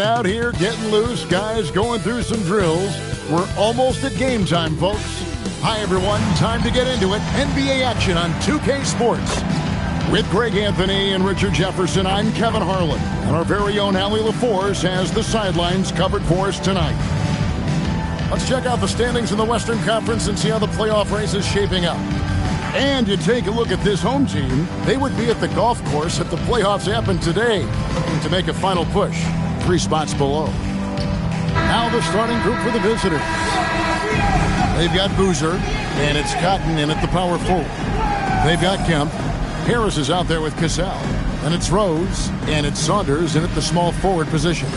out here getting loose, guys going through some drills. We're almost at game time, folks. Hi, everyone. Time to get into it. NBA action on 2K Sports. With Greg Anthony and Richard Jefferson, I'm Kevin Harlan. And our very own Allie LaForce has the sidelines covered for us tonight. Let's check out the standings in the Western Conference and see how the playoff race is shaping up. And you take a look at this home team, they would be at the golf course if the playoffs happened today, looking to make a final push. 3 spots below. Now the starting group for the visitors. They've got Boozer, and it's Cotton in at the power forward. They've got Kemp. Harris is out there with Cassell. And it's Rose, and it's Saunders in at the small forward position.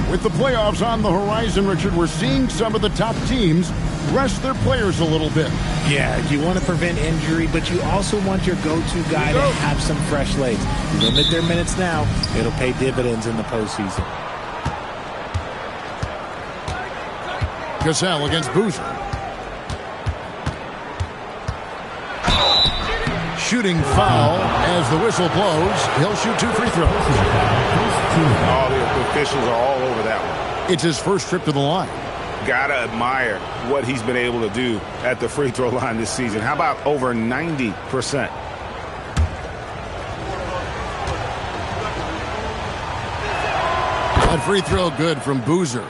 With the playoffs on the horizon, Richard, we're seeing some of the top teams rest their players a little bit. Yeah, you want to prevent injury, but you also want your go-to guy to have some fresh legs. Limit their minutes now. It'll pay dividends in the postseason. Cassell against Boozer. Shooting foul as the whistle blows. He'll shoot 2 free throws. Oh, the officials are all over that one. It's his first trip to the line. Gotta admire what he's been able to do at the free throw line this season. How about over 90%? That free throw good from Boozer.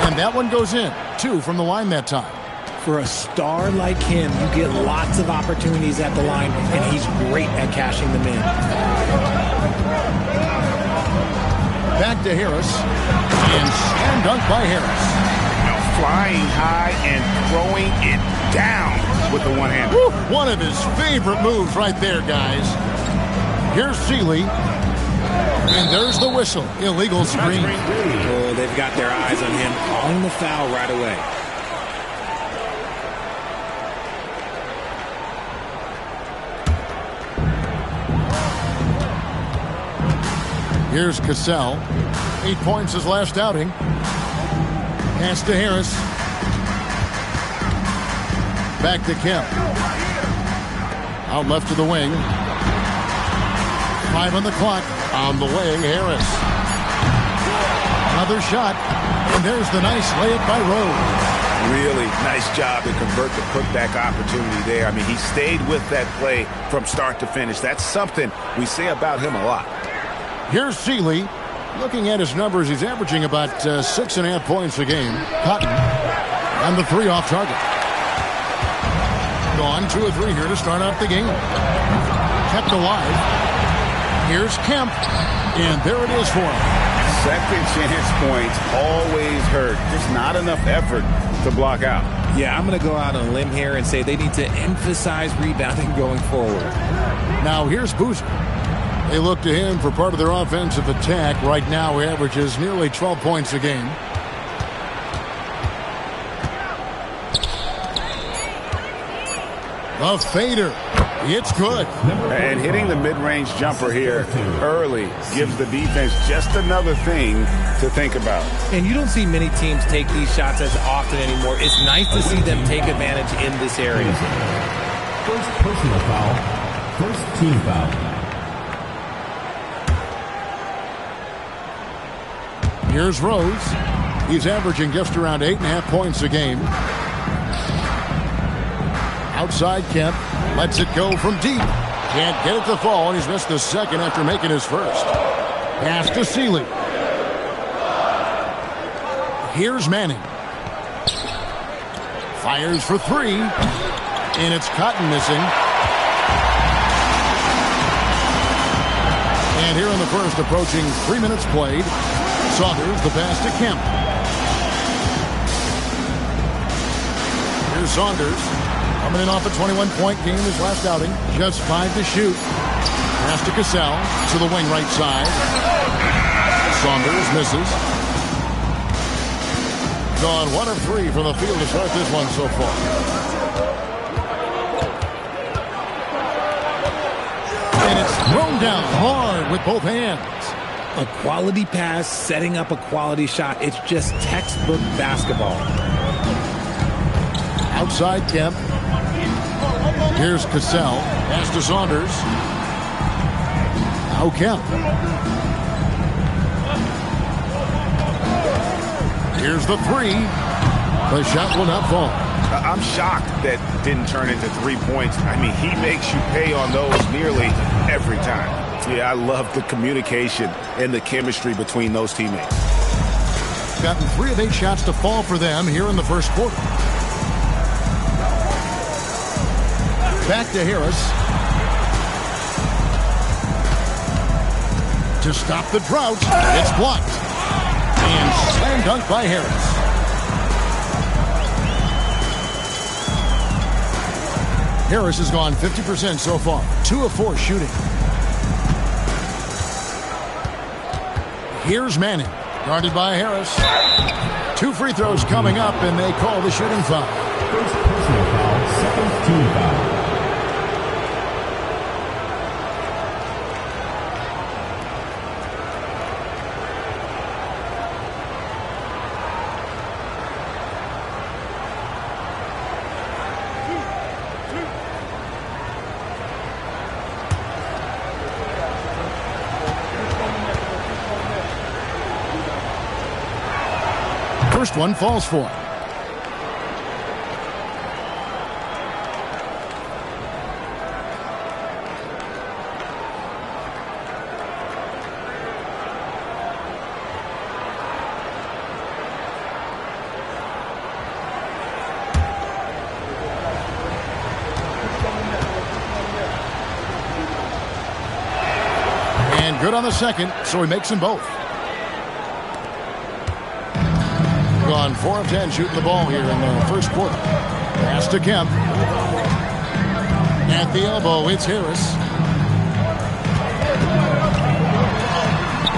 And that one goes in. 2 from the line that time. For a star like him, you get lots of opportunities at the line, and he's great at cashing them in. Back to Harris. And slam dunk by Harris. Now flying high and throwing it down with the one-hander. One of his favorite moves right there, guys. Here's Seeley. And there's the whistle. Illegal screen. Oh, they've got their eyes on him. On the foul right away. Here's Cassell. 8 points his last outing. Pass to Harris. Back to Kemp. Out left to the wing. 5 on the clock. On the wing, Harris. Another shot. And there's the nice layup by Rose. Really nice job to convert the putback opportunity there. I mean, he stayed with that play from start to finish. That's something we say about him a lot. Here's Seeley. Looking at his numbers, he's averaging about 6.5 points a game. Cotton. And the 3 off target. Gone 2 of 3 here to start out the game. Kept alive. Here's Kemp. And there it is for him. Second chance points always hurt. Just not enough effort to block out. Yeah, I'm going to go out on a limb here and say they need to emphasize rebounding going forward. Now here's Boozer. They look to him for part of their offensive attack. Right now he averages nearly 12 points a game. The fader. It's good. And hitting the mid-range jumper here early gives the defense just another thing to think about. And you don't see many teams take these shots as often anymore. It's nice to see them take advantage in this area. First personal foul. First team foul. Here's Rose. He's averaging just around 8.5 points a game. Outside Kemp. Lets it go from deep. Can't get it to fall, and he's missed the second after making his first. Pass to Seeley. Here's Manning. Fires for 3. And it's Cotton missing. And here in the first, approaching 3 minutes played. Saunders, the pass to Kemp. Here's Saunders. Coming in off a 21-point game his last outing. Just 5 to shoot. Pass to Cassell to the wing right side. Saunders misses. Gone 1 of 3 from the field to start this one so far. And it's thrown down hard with both hands. A quality pass, setting up a quality shot. It's just textbook basketball. Outside Kemp. Here's Cassell. Pass to Saunders. Now Kemp. Here's the three. The shot will not fall. I'm shocked that didn't turn into 3 points. I mean, he makes you pay on those nearly every time. Yeah, I love the communication and the chemistry between those teammates. Gotten 3 of 8 shots to fall for them here in the first quarter. Back to Harris. To stop the drought. It's blocked. And slam dunk by Harris. Harris has gone 50% so far. 2 of 4 shooting. Here's Manning. Guarded by Harris. 2 free throws coming up, and they call the shooting foul. First personal foul, second team foul. First one falls for him. And good on the second, so he makes them both. Gone 4 of 10 shooting the ball here in the first quarter. Pass to Kemp. At the elbow, it's Harris.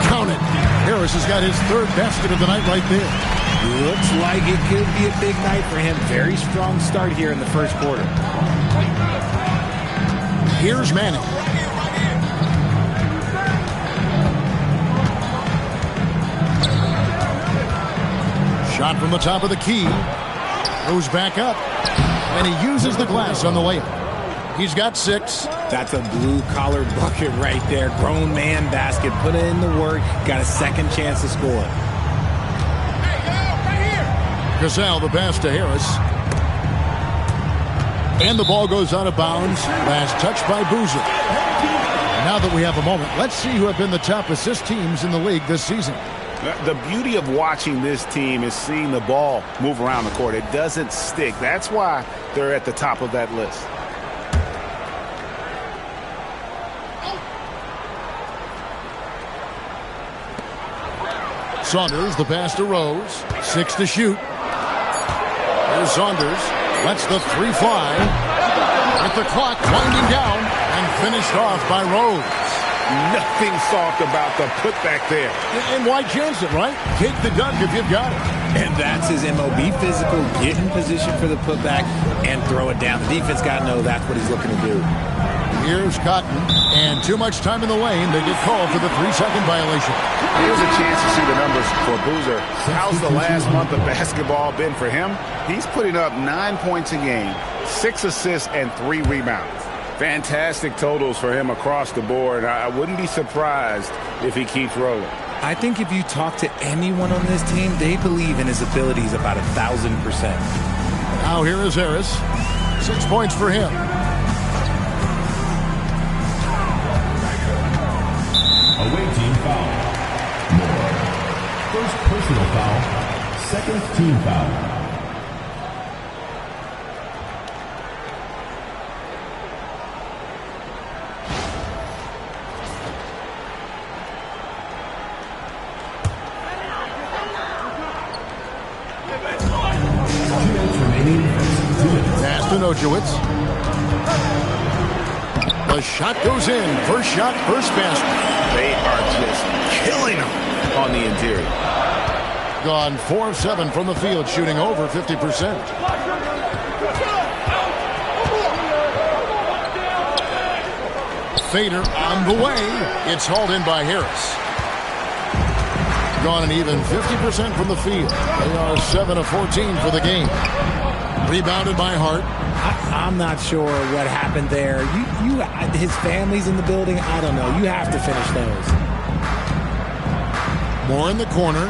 Count it. Harris has got his 3rd basket of the night right there. Looks like it could be a big night for him. Very strong start here in the first quarter. Here's Manning. Shot from the top of the key. Goes back up. And he uses the glass on the layup. He's got 6. That's a blue-collar bucket right there. Grown man basket. Put in the work. Got a second chance to score. Cassell, the pass to Harris. And the ball goes out of bounds. Last touch by Boozer. Now that we have a moment, let's see who have been the top assist teams in the league this season. The beauty of watching this team is seeing the ball move around the court. It doesn't stick. That's why they're at the top of that list. Saunders, the pass to Rose. 6 to shoot. Here's Saunders. Lets the 3 fly. With the clock winding down and finished off by Rose. Nothing soft about the putback there. And why chance it, right? Take the dunk if you've got it. And that's his MO. Be physical, get in position for the putback, and throw it down. The defense got to know that's what he's looking to do. Here's Cotton. And too much time in the lane. They get called for the 3-second violation. Here's a chance to see the numbers for Boozer. How's the last month of basketball been for him? He's putting up 9 points a game, 6 assists, and 3 rebounds. Fantastic totals for him across the board. I wouldn't be surprised if he keeps rolling. I think if you talk to anyone on this team, they believe in his abilities about 1,000%. Now here is Harris. 6 points for him. Away team foul. More. First personal foul, second team foul. Nojewicz. The shot goes in. First shot, first basket. They are just killing them on the interior. Gone 4 of 7 from the field, shooting over 50%. Fader on the way. It's hauled in by Harris. gone an even 50% from the field. They are 7 of 14 for the game. Rebounded by Hart. I'm not sure what happened there. His family's in the building. I don't know. You have to finish those. More in the corner.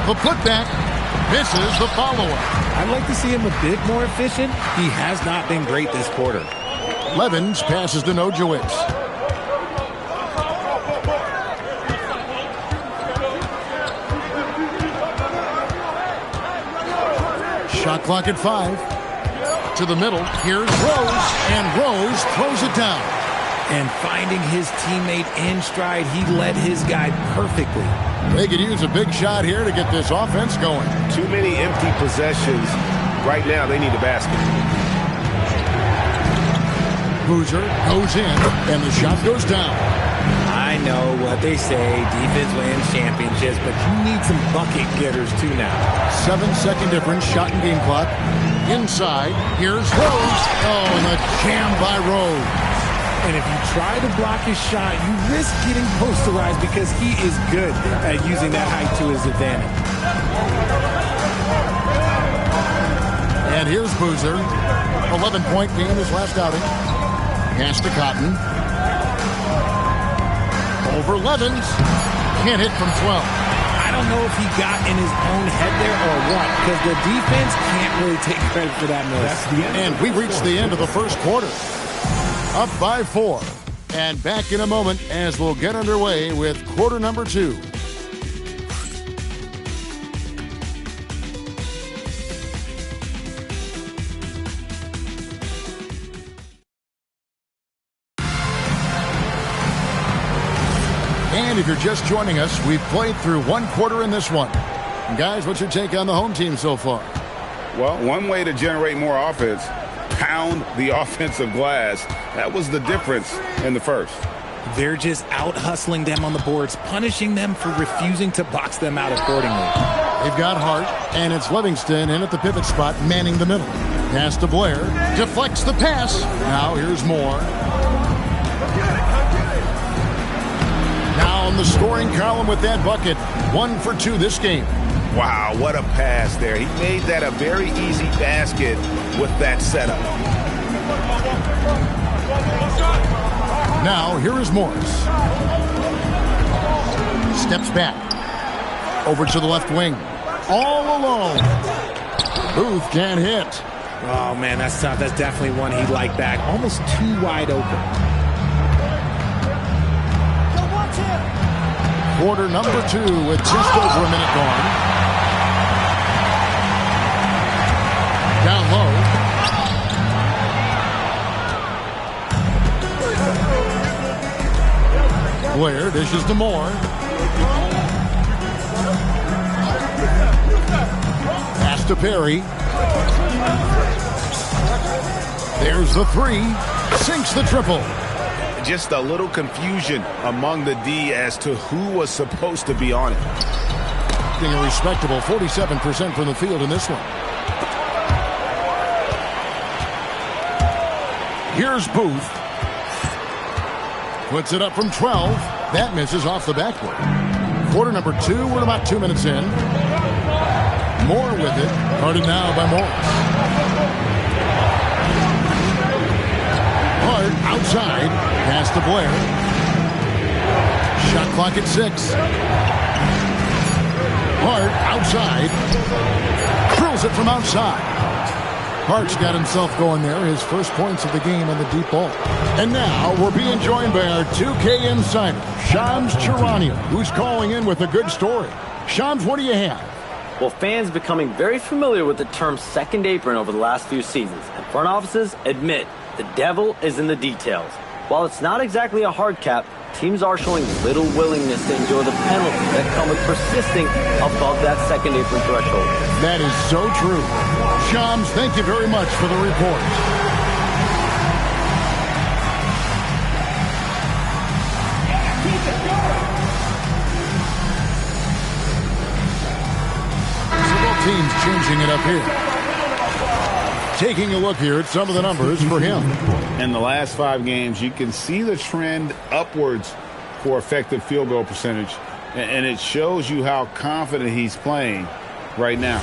The putback misses the follow-up. I'd like to see him a bit more efficient. He has not been great this quarter. Levens passes to Nojewicz. Shot clock at 5. To the middle. Here's Rose. And Rose throws it down. And finding his teammate in stride, he led his guy perfectly. They could use a big shot here to get this offense going. Too many empty possessions. Right now, they need a basket. Boozer goes in, and the shot goes down. I know what they say, defense wins championships, but you need some bucket getters too now. 7-second difference, shot and game clock. Inside, here's Rose. Oh, and a jam by Rose. And if you try to block his shot, you risk getting posterized because he is good at using that height to his advantage. And here's Boozer. 11-point game his last outing. Pass to Cotton. Over Levens. Can't hit from 12. I don't know if he got in his own head there or what, because the defense can't really take credit for that miss. And we reached the end of the first quarter. Up by 4. And back in a moment as we'll get underway with quarter number 2. And if you're just joining us, we've played through one quarter in this one. And guys, what's your take on the home team so far? Well, one way to generate more offense, pound the offensive glass. That was the difference in the first. They're just out-hustling them on the boards, punishing them for refusing to box them out accordingly. They've got Hart, and it's Livingston in at the pivot spot, manning the middle. Pass to Blair. Deflects the pass. Now here's Moore. Now on the scoring column with that bucket. 1 for 2 this game. Wow, what a pass there. He made that a very easy basket with that setup. Now, here is Morris. Steps back. Over to the left wing. All alone. Booth can't hit. Oh, man, that's tough. That's definitely one he'd like back. Almost too wide open. Quarter number 2 with just over a minute gone. Down low. Blair dishes to Moore. Pass to Perry. There's the 3. Sinks the triple. Just a little confusion among the D as to who was supposed to be on it. Being a respectable 47% from the field in this one. Here's Booth. Puts it up from 12. That misses off the backboard. Quarter number 2. We're about 2 minutes in. Moore with it. Guarded now by Morris. Hart outside. Pass to Blair. Shot clock at 6. Hart outside. Drills it from outside. Hart's got himself going there. His first points of the game on the deep ball. And now we're being joined by our 2K insider, Shams Charania, who's calling in with a good story. Shams, what do you have? Well, fans becoming very familiar with the term second apron over the last few seasons, and front offices admit the devil is in the details. While it's not exactly a hard cap, teams are showing little willingness to endure the penalties that come with persisting above that second apron threshold. That is so true. Shams, thank you very much for the report. Several teams changing it up here. Taking a look here at some of the numbers for him. In the last 5 games, you can see the trend upwards for effective field goal percentage. And it shows you how confident he's playing right now.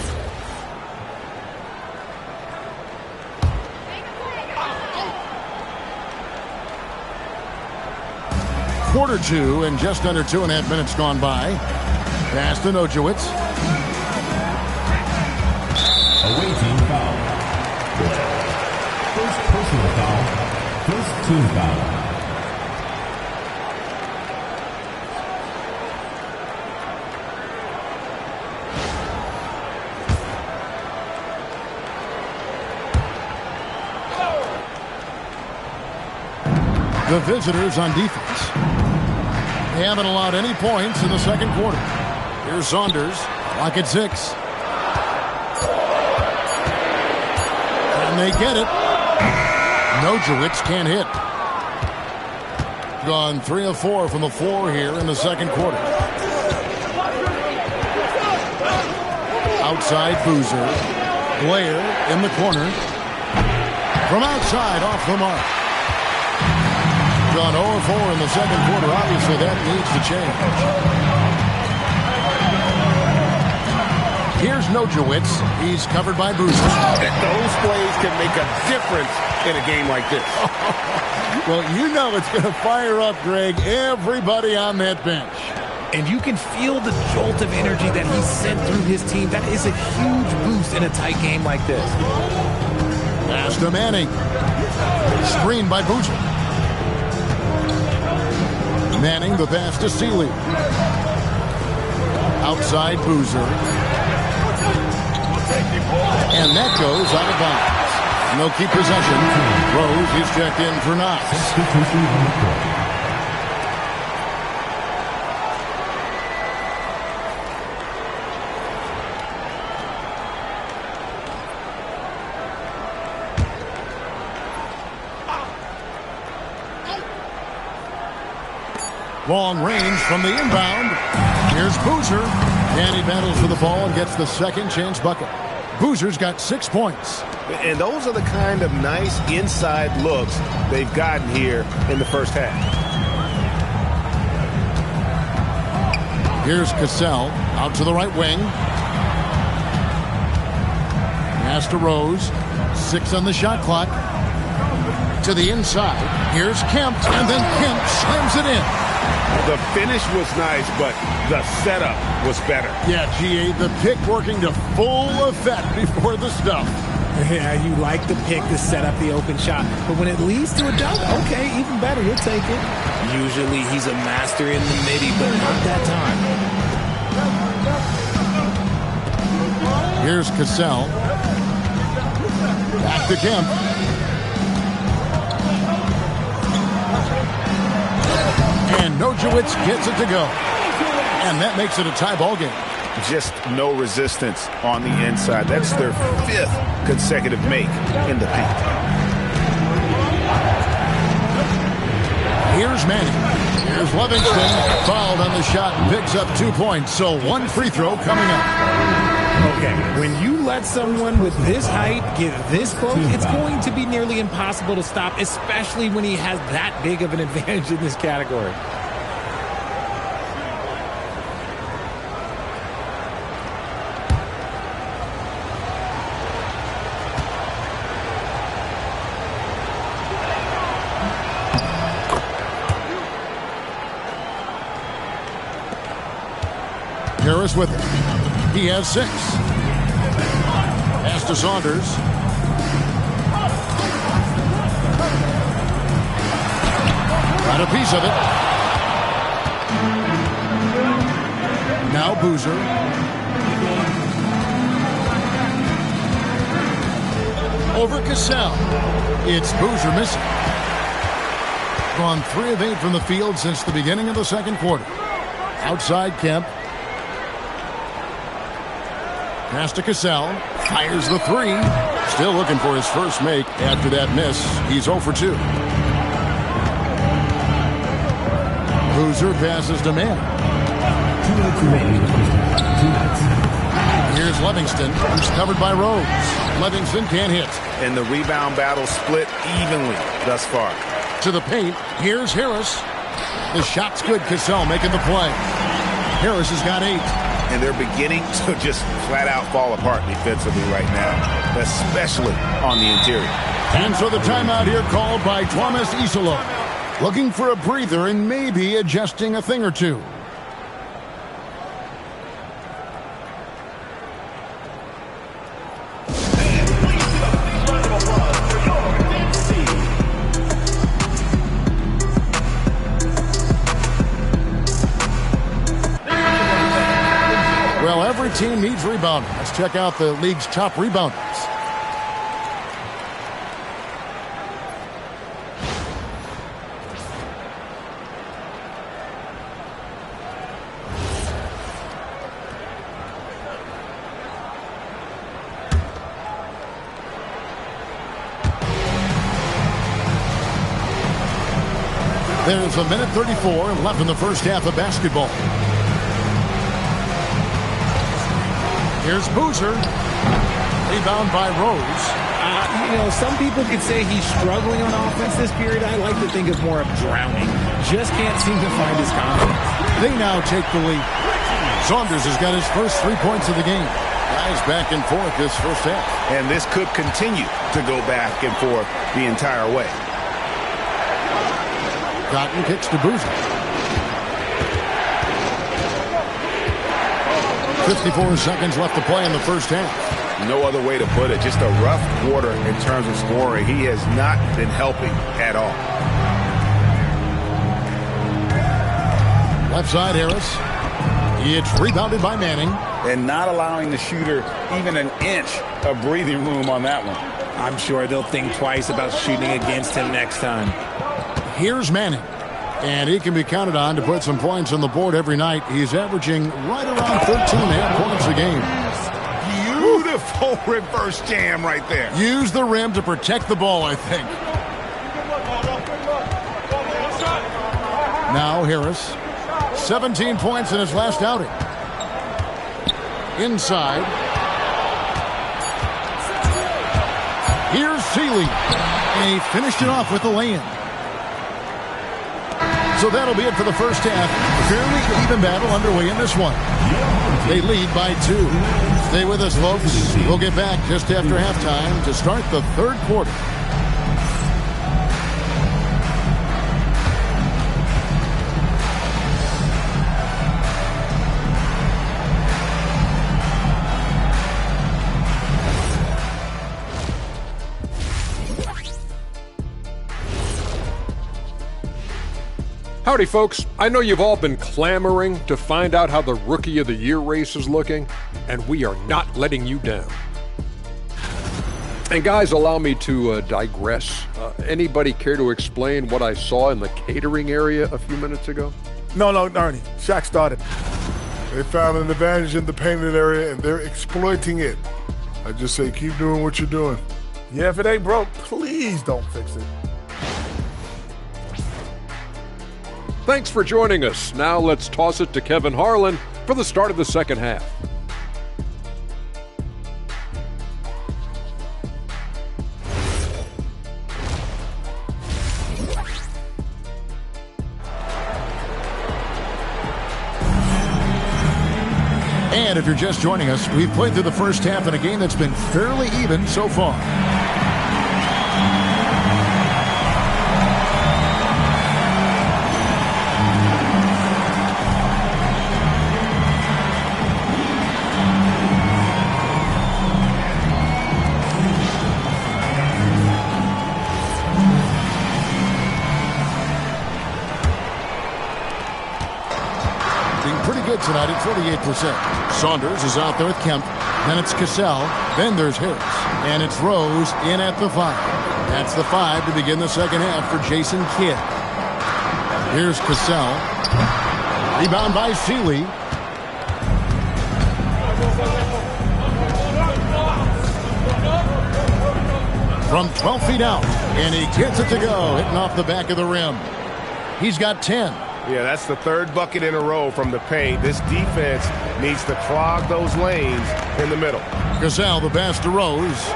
Quarter 2 and just under 2.5 minutes gone by. Pass to Nojewicz. Away team foul. First personal foul. First team foul. The visitors on defense. They haven't allowed any points in the second quarter. Here's Saunders. Clock at 6. And they get it. Nojewicz can't hit. Gone 3 of 4 from the floor here in the second quarter. Outside Boozer. Blair in the corner. From outside off the mark. Gone 0-4 in the second quarter. Obviously, that needs to change. Here's Nojewicz. He's covered by Boozer. Those plays can make a difference in a game like this. Well, you know it's going to fire up, Greg, everybody on that bench. And you can feel the jolt of energy that he sent through his team. That is a huge boost in a tight game like this. Pass to Manning. Screened by Boozer. Manning, the pass to Seeley. Outside Boozer. And that goes out of bounds. And they'll keep possession. Rose is checked in for Knox. Long range from the inbound. Here's Boozer. And he battles for the ball and gets the second chance bucket. Boozer's got 6 points. And those are the kind of nice inside looks they've gotten here in the first half. Here's Cassell out to the right wing. Pass to Rose. 6 on the shot clock. To the inside. Here's Kemp. And then Kemp slams it in. The finish was nice, but the setup was better. Yeah, G.A., the pick working to full effect before the stuff. Yeah, you like the pick to set up the open shot. But when it leads to a dunk, okay, even better, you'll take it. Usually he's a master in the midi, but not that time. Here's Cassell. Back to Kemp. And Nojewicz gets it to go. And that makes it a tie ball game. Just no resistance on the inside. That's their 5th consecutive make in the paint. Here's Manning. Here's Livingston. Fouled on the shot and picks up 2 points. So 1 free throw coming up. Okay, when you let someone with this height get this close, it's going to be nearly impossible to stop, especially when he has that big of an advantage in this category. Harris with it. He has 6. Pass to Saunders. Got a piece of it. Now Boozer. Over Cassell. It's Boozer missing. Gone 3 of 8 from the field since the beginning of the second quarter. Outside Kemp. Pass to Cassell. Fires the 3. Still looking for his first make after that miss. He's 0 for 2. Boozer passes to Mann. 2 minutes remaining in the first half. 2 minutes. Here's Here's Livingston, who's covered by Rose. Livingston can't hit. And the rebound battle split evenly thus far. To the paint, here's Harris. The shot's good, Cassell making the play. Harris has got 8. And they're beginning to just flat out fall apart defensively right now, especially on the interior. And so the timeout here called by Thomas Isola. Looking for a breather and maybe adjusting a thing or two. Well, every team needs rebounding. Let's check out the league's top rebounders. There's a minute 34 left in the first half of basketball. Here's Boozer. Rebound by Rose. Some people could say he's struggling on offense this period. I like to think of more of drowning. Just can't seem to find his confidence. They now take the lead. Saunders has got his first 3 points of the game. Guys back and forth this first half. And this could continue to go back and forth the entire way. Cotton kicks to Boozer. 54 seconds left to play in the first half. No other way to put it. Just a rough quarter in terms of scoring. He has not been helping at all. Left side, Harris. It's rebounded by Manning. And not allowing the shooter even an inch of breathing room on that one. I'm sure they'll think twice about shooting against him next time. Here's Manning. And he can be counted on to put some points on the board every night. He's averaging right around 13.5 points a game. Beautiful reverse jam right there. Use the rim to protect the ball, I think. Now Harris. 17 points in his last outing. Inside. Here's Seeley. And he finished it off with the lay-in. So that'll be it for the first half. Fairly even battle underway in this one. They lead by 2. Stay with us, folks. We'll get back just after halftime to start the third quarter. Howdy, folks. I know you've all been clamoring to find out how the Rookie of the Year race is looking, and we are not letting you down. And guys, allow me to digress. Anybody care to explain what I saw in the catering area a few minutes ago? No, Ernie. Shaq started. They found an advantage in the painted area, and they're exploiting it. I just say keep doing what you're doing. Yeah, if it ain't broke, please don't fix it. Thanks for joining us. Now let's toss it to Kevin Harlan for the start of the second half. And if you're just joining us, we've played through the first half in a game that's been fairly even so far. Tonight at 48%. Saunders is out there with Kemp. Then it's Cassell. Then there's Harris. And it's Rose in at the 5. That's the 5 to begin the second half for Jason Kidd. Here's Cassell. Rebound by Seeley. From 12 feet out. And he gets it to go. Hitting off the back of the rim. He's got 10. Yeah, that's the third bucket in a row from the paint. This defense needs to clog those lanes in the middle. Cassell, the pass to Rose.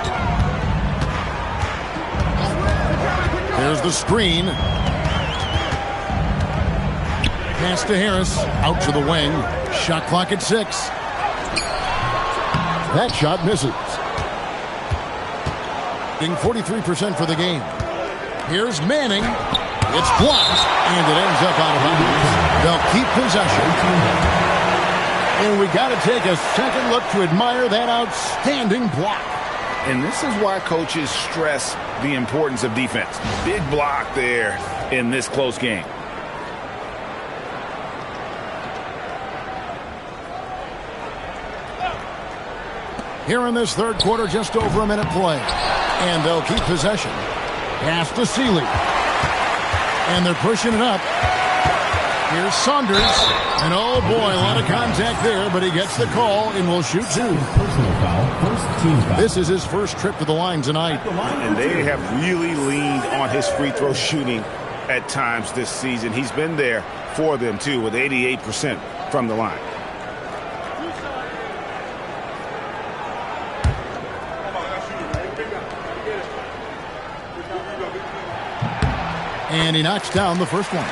There's the screen. Pass to Harris. Out to the wing. Shot clock at 6. That shot misses. 43% for the game. Here's Manning. It's blocked, and it ends up out of bounds. They'll keep possession. And we got to take a second look to admire that outstanding block. And this is why coaches stress the importance of defense. Big block there in this close game. Here in this third quarter, just over a minute play. And they'll keep possession. Pass to Seeley. And they're pushing it up. Here's Saunders. And oh boy, a lot of contact there, but he gets the call and will shoot 2. Personal foul, first team foul. This is his first trip to the line tonight. And they have really leaned on his free throw shooting at times this season. He's been there for them too, with 88% from the line. And he knocks down the first one.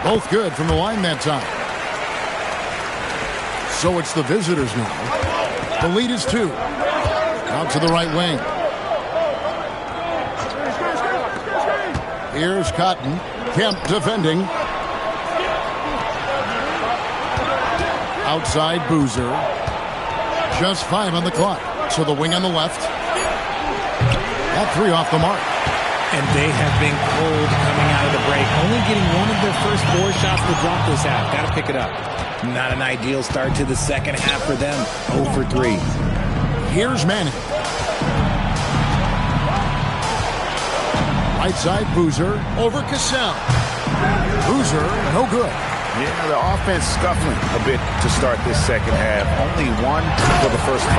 Both good from the line that time. So it's the visitors now. The lead is 2. Out to the right wing. Here's Cotton. Kemp defending. Outside Boozer. Just 5 on the clock. So the wing on the left. That 3 off the mark. And they have been cold coming out of the break. Only getting one of their first 4 shots to drop this half. Got to pick it up. Not an ideal start to the second half for them. 0 for 3. Here's Manning. Right side, Boozer over Cassell. Boozer, no good. Yeah, the offense scuffling a bit to start this second half. Only 1 for the first 5.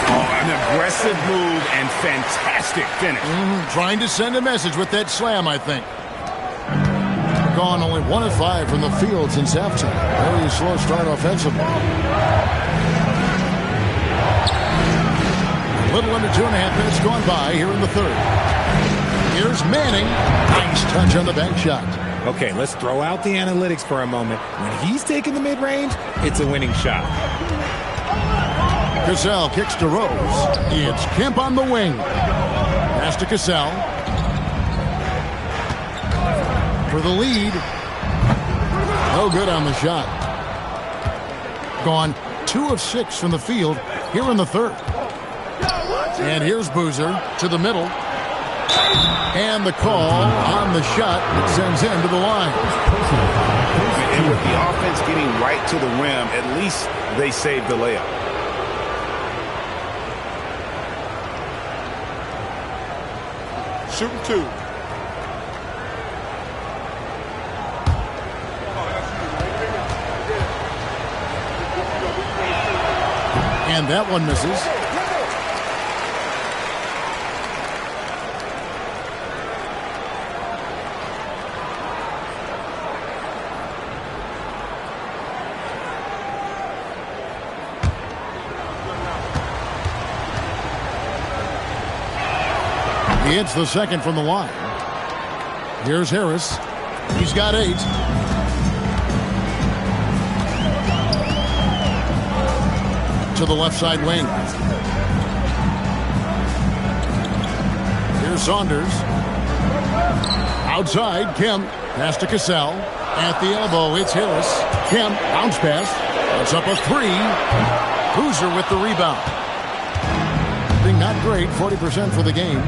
Oh, an aggressive move and fantastic finish. Trying to send a message with that slam, I think. Gone only 1 of 5 from the field since halftime. Very slow start offensively. A little under 2.5 minutes gone by here in the third. Here's Manning. Nice touch on the bank shot. Okay, let's throw out the analytics for a moment. When he's taking the mid-range, it's a winning shot. Cassell kicks to Rose. It's Kemp on the wing. Pass to Cassell. For the lead. No good on the shot. Gone 2 of 6 from the field here in the third. And here's Boozer to the middle. And the call on the shot that sends him to the line. And with the offense getting right to the rim, at least they saved the layup. Shooting 2. And that one misses. He hits the second from the line. Here's Harris. He's got 8. To the left side wing. Here's Saunders. Outside, Kemp. Pass to Cassell. At the elbow, it's Harris. Kemp, bounce pass. Puts up a 3. Boozer with the rebound. Being not great, 40% for the game.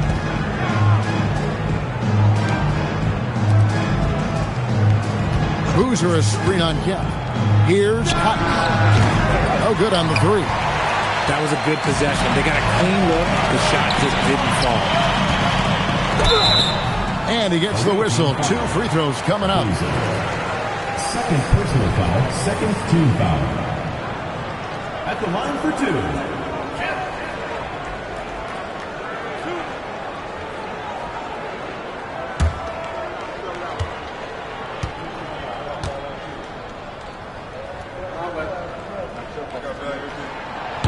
Boozer a screen on Kemp. Here's Cotton. No good on the 3. That was a good possession. They got a clean look. The shot just didn't fall. And he gets the whistle. 2 free throws coming up. second personal foul, second team foul. At the line for two.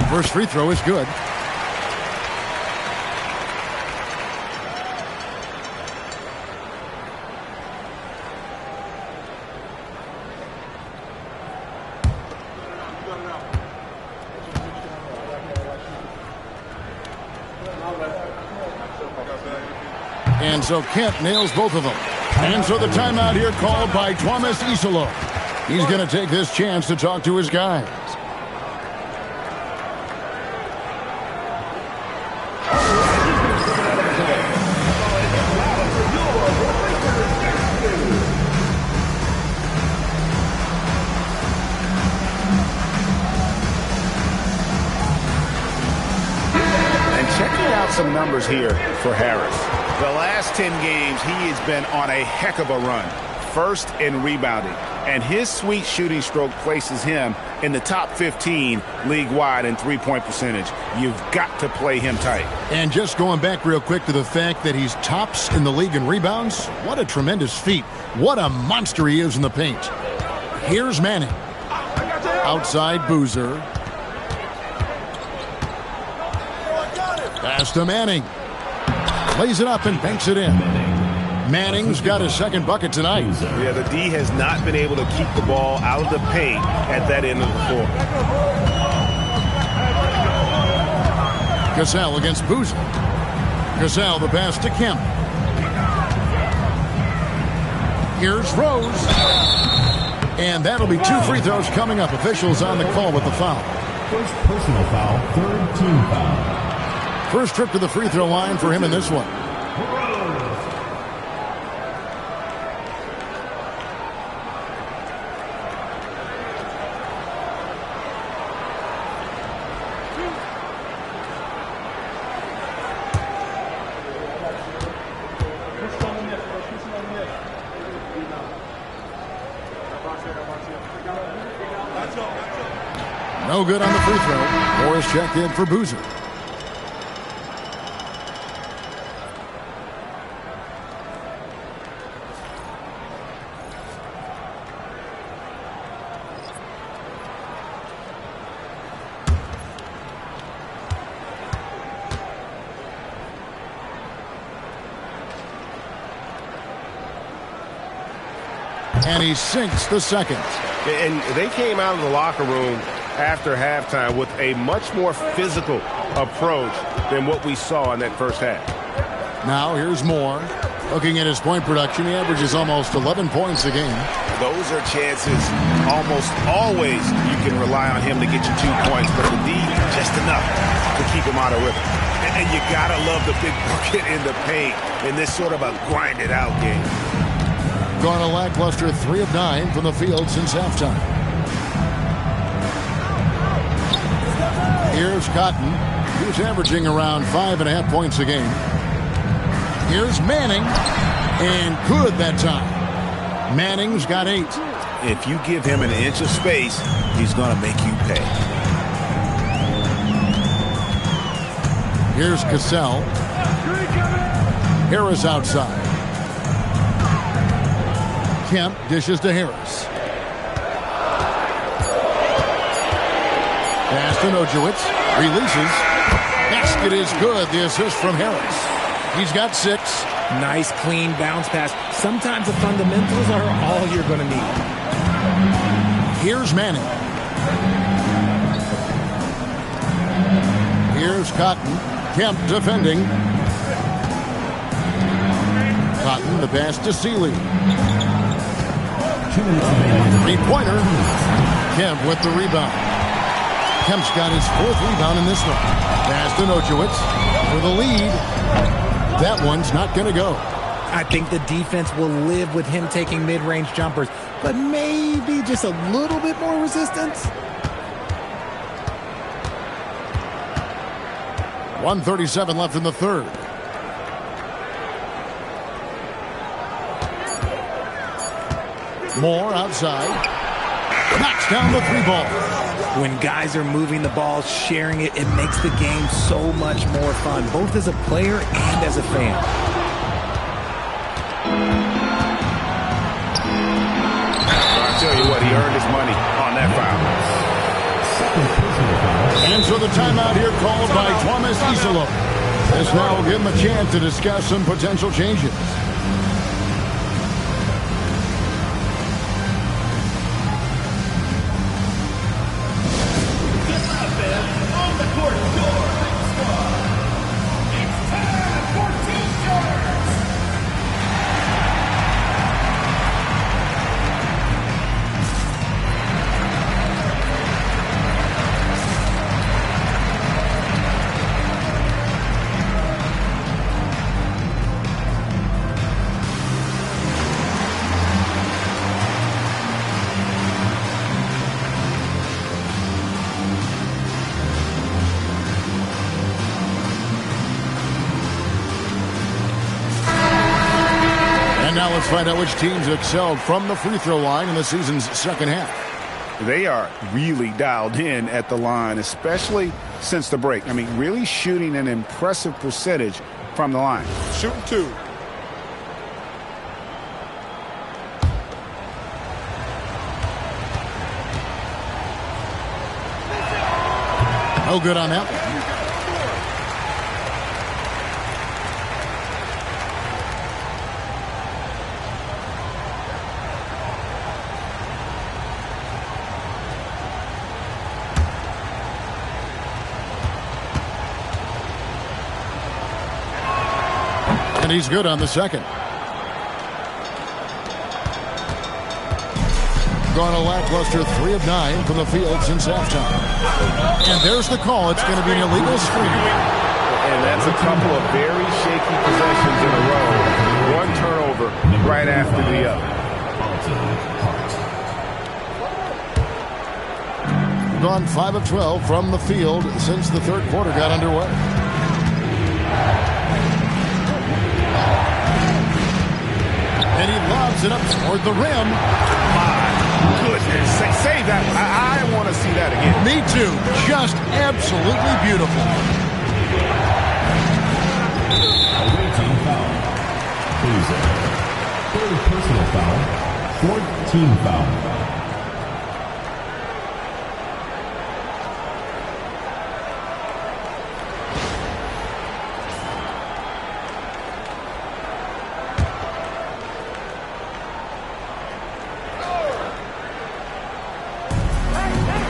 First free throw is good. And so Kent nails both of them. And so the timeout here called by Thomas Isolo. He's going to take this chance to talk to his guys. Some numbers here for Harris. The last 10 games, he has been on a heck of a run. First in rebounding. And his sweet shooting stroke places him in the top 15 league-wide in three-point percentage. You've got to play him tight. And just going back real quick to the fact that he's tops in the league in rebounds, what a tremendous feat. What a monster he is in the paint. Here's Manning. Outside Boozer. Pass to Manning. Lays it up and banks it in. Manning's got his second bucket tonight. Yeah, the D has not been able to keep the ball out of the paint at that end of the floor. Cassell against Boozer. Cassell the pass to Kemp. Here's Rose. And that'll be two free throws coming up. Officials on the call with the foul. First personal foul, third team foul. First trip to the free throw line for him in this one. No good on the free throw. Morris checked in for Boozer. And he sinks the second. And they came out of the locker room after halftime with a much more physical approach than what we saw in that first half. Now here's Moore. Looking at his point production, he averages almost 11 points a game. Those are chances almost always you can rely on him to get you 2 points, but the D, just enough to keep him out of rhythm. And you got to love the big bucket in the paint in this sort of a grinded-out game. Gone a lackluster 3 of 9 from the field since halftime. Here's Cotton, who's averaging around 5.5 points a game. Here's Manning, and good that time. Manning's got 8. If you give him an inch of space, he's going to make you pay. Here's Cassell. Harris outside. Kemp dishes to Harris. Pass to Nojewicz. Releases. Basket is good. The assist from Harris. He's got 6. Nice, clean bounce pass. Sometimes the fundamentals are all you're going to need. Here's Manning. Here's Cotton. Kemp defending. Cotton, the pass to Seeley. 3-pointer. Kemp with the rebound. Kemp's got his 4th rebound in this one. Pass to Nojewicz for the lead. That one's not going to go. I think the defense will live with him taking mid-range jumpers, but maybe just a little bit more resistance. 1:37 left in the third. Moore outside. Knocks down the three ball. When guys are moving the ball, sharing it, it makes the game so much more fun, both as a player and as a fan. I'll tell you what, he earned his money on that foul. And so the timeout here called by Thomas Isolo. This now will give him a chance to discuss some potential changes. Now let's find out which teams excelled from the free throw line in the season's second half. They are really dialed in at the line, especially since the break. I mean, really shooting an impressive percentage from the line. Shooting two. No good on that one. And he's good on the second. Gone a lackluster 3 of 9 from the field since halftime. And there's the call. It's going to be an illegal screen. And that's a couple of very shaky possessions in a row. One turnover right after the other. Gone 5 of 12 from the field since the third quarter got underway. And he lobs it up toward the rim. My goodness. Save that. I want to see that again. Me too. Just absolutely beautiful. Away team foul. Boozer. Third personal foul. Fourth team foul.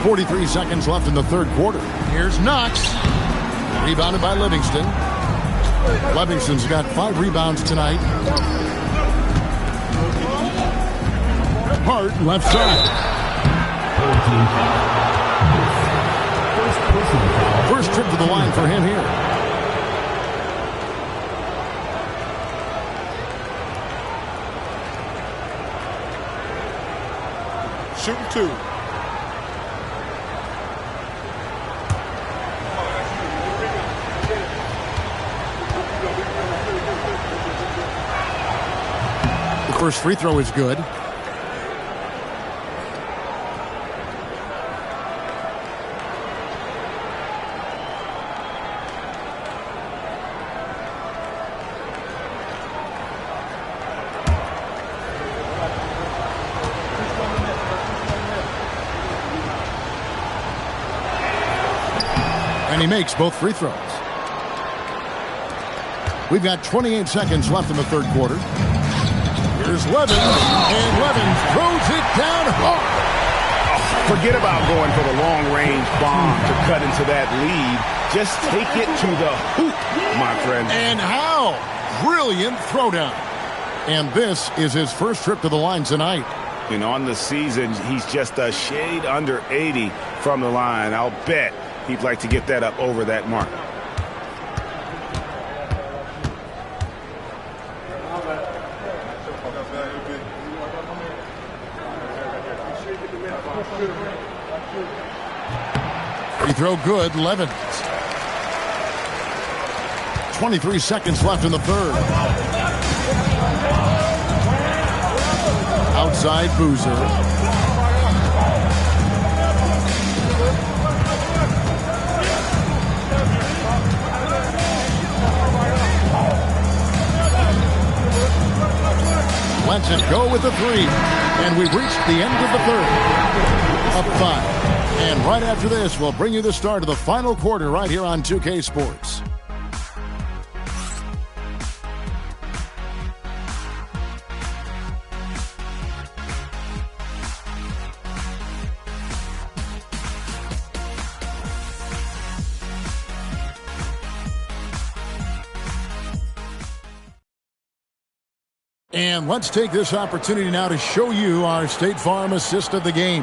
43 seconds left in the third quarter. Here's Knox. Rebounded by Livingston. Livingston's got 5 rebounds tonight. Hart left side. First trip to the line for him here. Shooting two. First free throw is good. And he makes both free throws. We've got 28 seconds left in the third quarter. Here's Levin, and Levin throws it down hard. Oh, forget about going for the long-range bomb to cut into that lead. Just take it to the hoop, my friend. And how? Brilliant throwdown. And this is his first trip to the line tonight. And on the season, he's just a shade under 80 from the line. I'll bet he'd like to get that up over that mark. Free throw good, Levin. 23 seconds left in the third. Outside Boozer. Lets it go with the three. And we've reached the end of the third. Up 5. And right after this, we'll bring you the start of the final quarter right here on 2K Sports. And let's take this opportunity now to show you our State Farm assist of the game.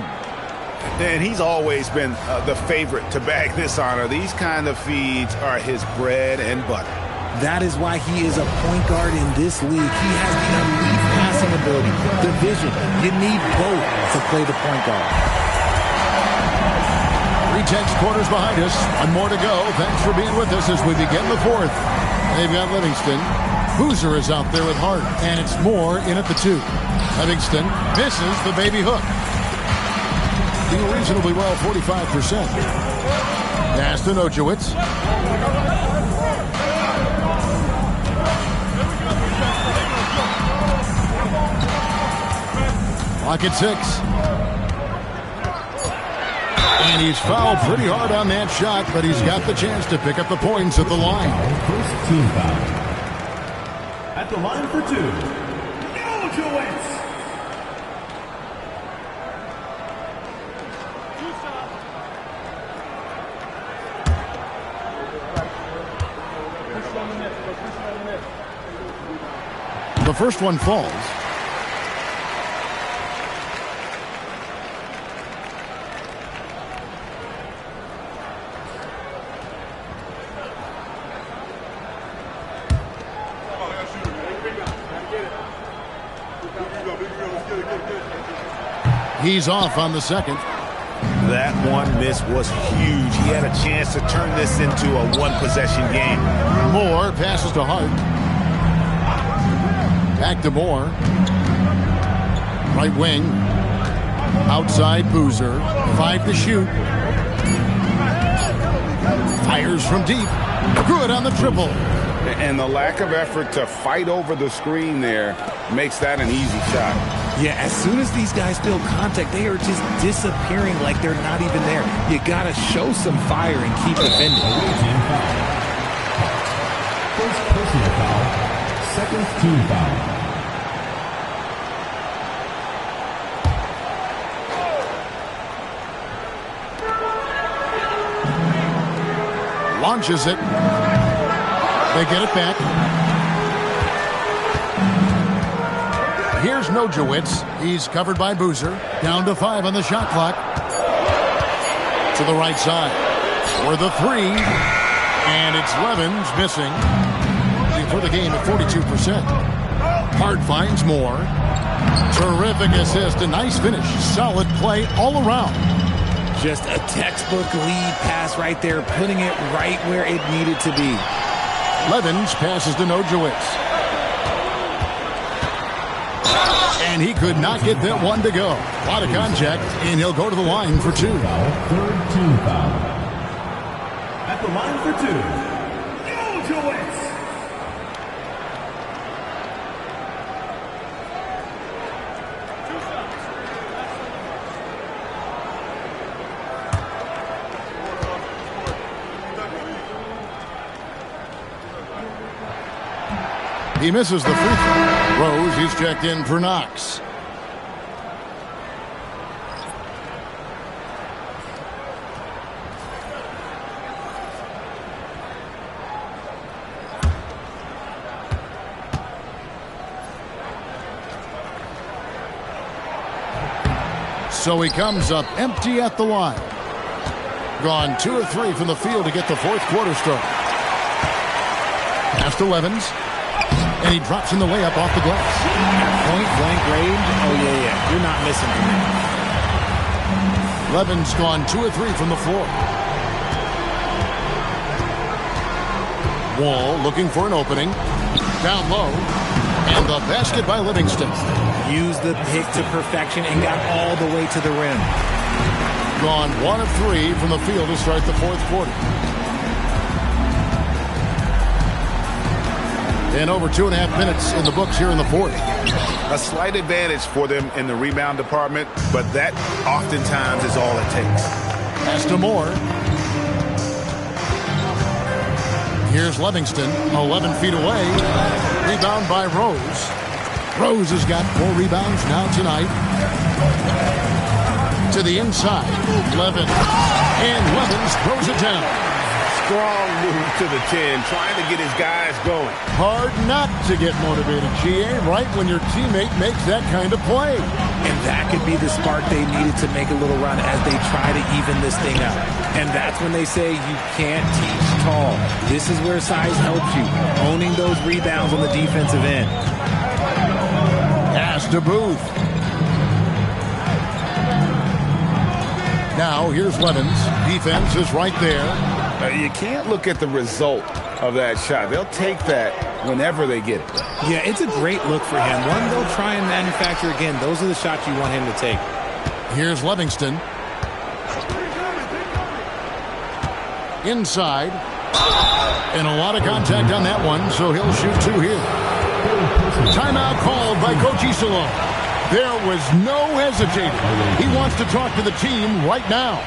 And he's always been the favorite to bag this honor. These kind of feeds are his bread and butter. That is why he is a point guard in this league. He has the elite passing ability, the vision. You need both to play the point guard. 3 tenths quarters behind us. 1 more to go. Thanks for being with us as we begin the fourth. They've got Livingston. Boozer is out there with Hart, and it's Moore in at the 2. Livingston misses the baby hook. Doing reasonably well, 45%. Pass to Nojewicz. Clock at 6. And he's fouled pretty hard on that shot, but he's got the chance to pick up the points at the line. First team foul. At the line for 2, Nojewicz. The first one falls. He's off on the second. That one miss was huge. He had a chance to turn this into a one-possession game. Moore passes to Hart. Back to Moore. Right wing. Outside Boozer. 5 to shoot. Fires from deep. Good on the triple. And the lack of effort to fight over the screen there makes that an easy shot. Yeah, as soon as these guys feel contact, they are just disappearing like they're not even there. You got to show some fire and keep defending. First personal foul. Second team foul. Launches it. They get it back. Here's Nojewicz. He's covered by Boozer. Down to 5 on the shot clock. To the right side. For the 3. And it's Levens missing. For the game at 42%. Hart finds Moore. Terrific assist. A nice finish. Solid play all around. Just a textbook lead pass right there, putting it right where it needed to be. Levens passes to Nojewicz. And he could not get that one to go. A lot of contact, and he'll go to the line for 2. Third team foul. At the line for 2, Nojewicz. He misses the free throw. Rose, he's checked in for Knox. So he comes up empty at the line. Gone 2 of 3 from the field to get the fourth quarter start. Pass to Levens. And he drops in the layup off the glass. At point-blank range, oh, yeah. You're not missing from there. Levens gone 2 of 3 from the floor. Wall looking for an opening. Down low. And the basket by Livingston. Used the pick to perfection and got all the way to the rim. Gone 1 of 3 from the field to start the fourth quarter. And over 2.5 minutes in the books here in the fourth. A slight advantage for them in the rebound department, but that oftentimes is all it takes. Pass to Moore. Here's Livingston, 11 feet away. Rebound by Rose. Rose has got 4 rebounds now tonight. To the inside. Levin. And Levins throws it down. Strong move to the 10, trying to get his guys going. Hard not to get motivated, GA, right when your teammate makes that kind of play. And that could be the spark they needed to make a little run as they try to even this thing out. And that's when they say you can't teach tall. This is where size helps you, owning those rebounds on the defensive end. Pass to Booth. Now here's Levins. Defense is right there. You can't look at the result of that shot. They'll take that whenever they get it. Yeah, it's a great look for him. One they'll try and manufacture again. Those are the shots you want him to take. Here's Livingston. Inside. And a lot of contact on that one, so he'll shoot 2 here. Timeout called by Coach Isola. There was no hesitating. He wants to talk to the team right now.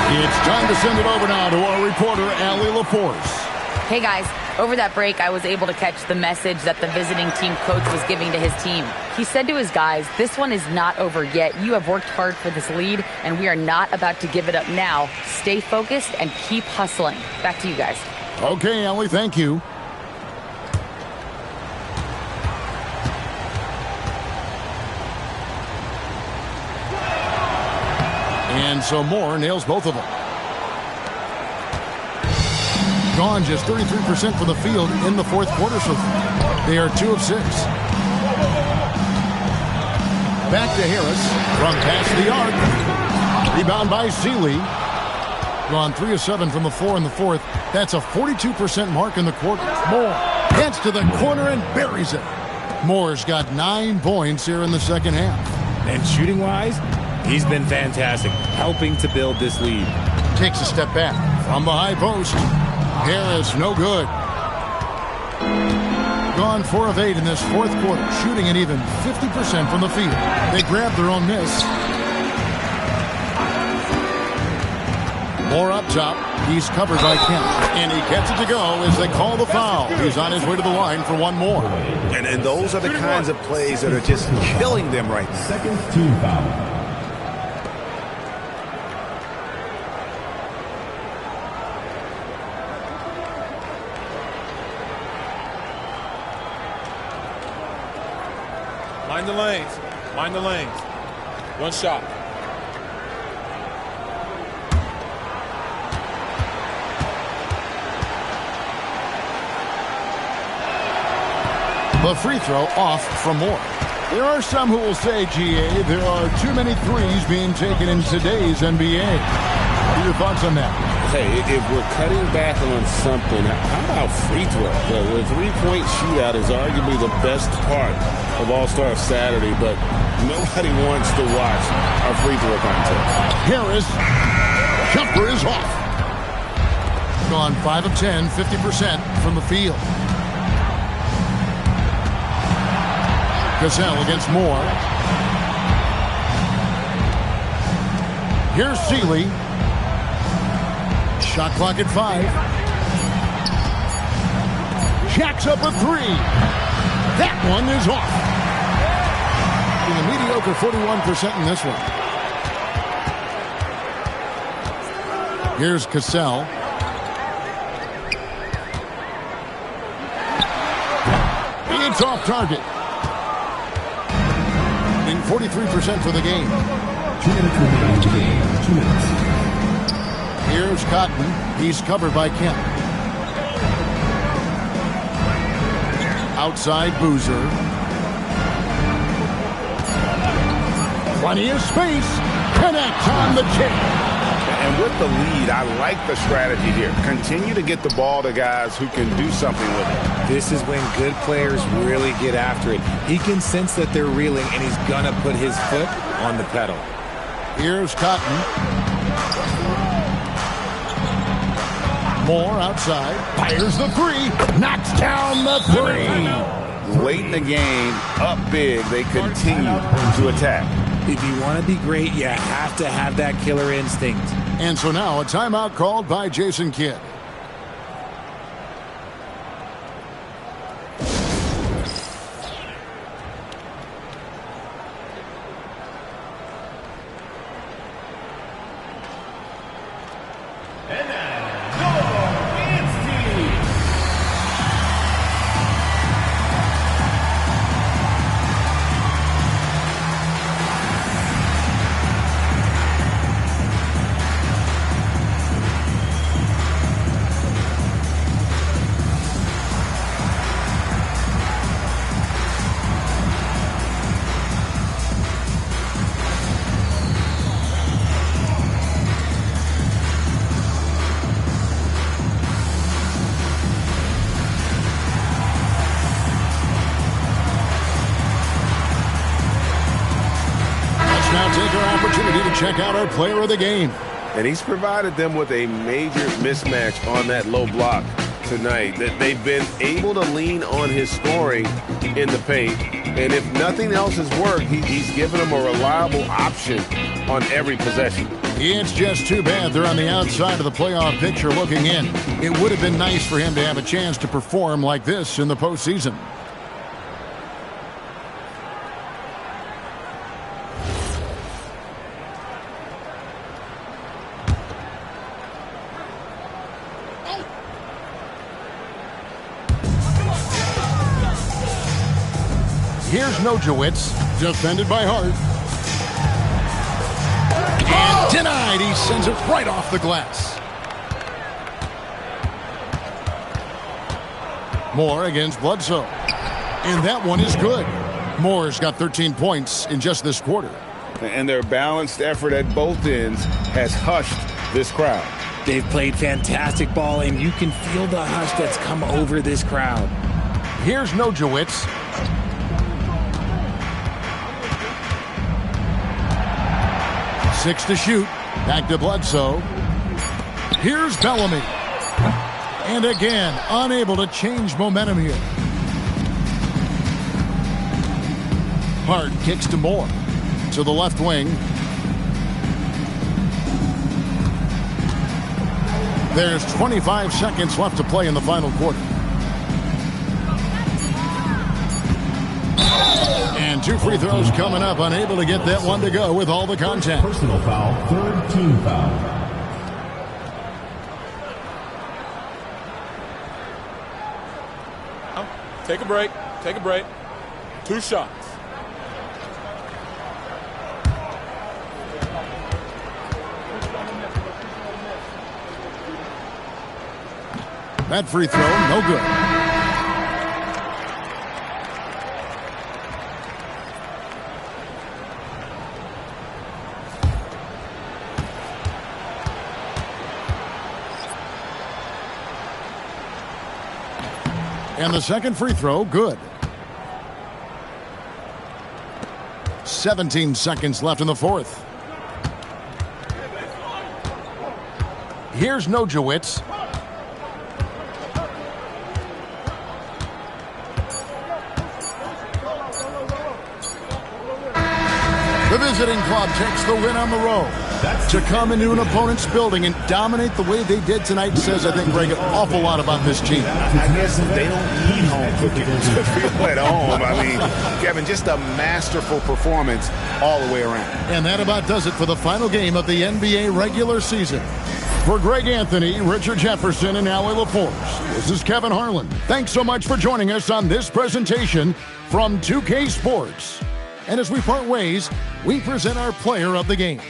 It's time to send it over now to our reporter, Allie LaForce. Hey guys, over that break, I was able to catch the message that the visiting team coach was giving to his team. He said to his guys, this one is not over yet. You have worked hard for this lead, and we are not about to give it up now. Stay focused and keep hustling. Back to you guys. Okay, Allie, thank you. And so Moore nails both of them. Gone just 33% from the field in the fourth quarter so far. They are 2 of 6. Back to Harris from past the arc. Rebound by Seeley. Gone 3 of 7 from the floor in the fourth. That's a 42% mark in the quarter. Moore gets to the corner and buries it. Moore's got 9 points here in the second half. And shooting-wise, he's been fantastic, helping to build this lead. Takes a step back from the high post. Harris, no good. Gone 4 of 8 in this fourth quarter, shooting an even 50% from the field. They grab their own miss. Moore up top. He's covered by Kemp. And he gets it to go as they call the foul. He's on his way to the line for one more. And those are the kinds of plays that are just killing them right now. Second team foul. Mind the lanes. Mind the lanes. One shot. The free throw off from Moore. There are some who will say, GA, there are too many threes being taken in today's NBA. What are your thoughts on that? Hey, if we're cutting back on something, how about free throw? The three-point shootout is arguably the best part of All-Star Saturday, but nobody wants to watch our free throw contest. Harris, jumper is off. Gone 5 of 10, 50% from the field. Gazelle against Moore. Here's Seeley. Shot clock at 5. Jacks up a 3. That one is off. In a mediocre 41% in this one. Here's Cassell. It's off target. In 43% for the game. 2 minutes remaining in the game. 2 minutes. Here's Cotton. He's covered by Kemp. Outside Boozer. Plenty of space. Connect on the kick. And with the lead, I like the strategy here. Continue to get the ball to guys who can do something with it. This is when good players really get after it. He can sense that they're reeling, and he's going to put his foot on the pedal. Here's Cotton. Moore outside. Fires the 3. Knocks down the 3. Late in the game, up big, they continue to attack. If you want to be great, you have to have that killer instinct. And so now a timeout called by Jason Kidd. Check out our player of the game. And he's provided them with a major mismatch on that low block tonight. That they've been able to lean on his scoring in the paint. And if nothing else has worked, he's given them a reliable option on every possession. It's just too bad they're on the outside of the playoff picture looking in. It would have been nice for him to have a chance to perform like this in the postseason. Here's Nojewicz, defended by Hart. And denied. He sends it right off the glass. Moore against Bledsoe. And that one is good. Moore's got 13 points in just this quarter. And their balanced effort at both ends has hushed this crowd. They've played fantastic ball, and you can feel the hush that's come over this crowd. Here's Nojewicz. Six to shoot. Back to Bledsoe. Here's Bellamy. And again, unable to change momentum here. Hart kicks to Moore. To the left wing. There's 25 seconds left to play in the final quarter. And 2 free throws coming up. Unable to get that one to go with all the contact. Personal foul, third team foul. Take a break. Take a break. 2 shots. That free throw, no good. And the second free throw, good. 17 seconds left in the fourth. Here's Nojewicz. The visiting club takes the win on the road. To come into an opponent's building and dominate the way they did tonight says, I think, Greg, an awful lot about this team. I guess they don't need home cooking to feel at home. I mean, Kevin, just a masterful performance all the way around. And that about does it for the final game of the NBA regular season. For Greg Anthony, Richard Jefferson, and Allie LaForce, this is Kevin Harlan. Thanks so much for joining us on this presentation from 2K Sports. And as we part ways, we present our player of the game.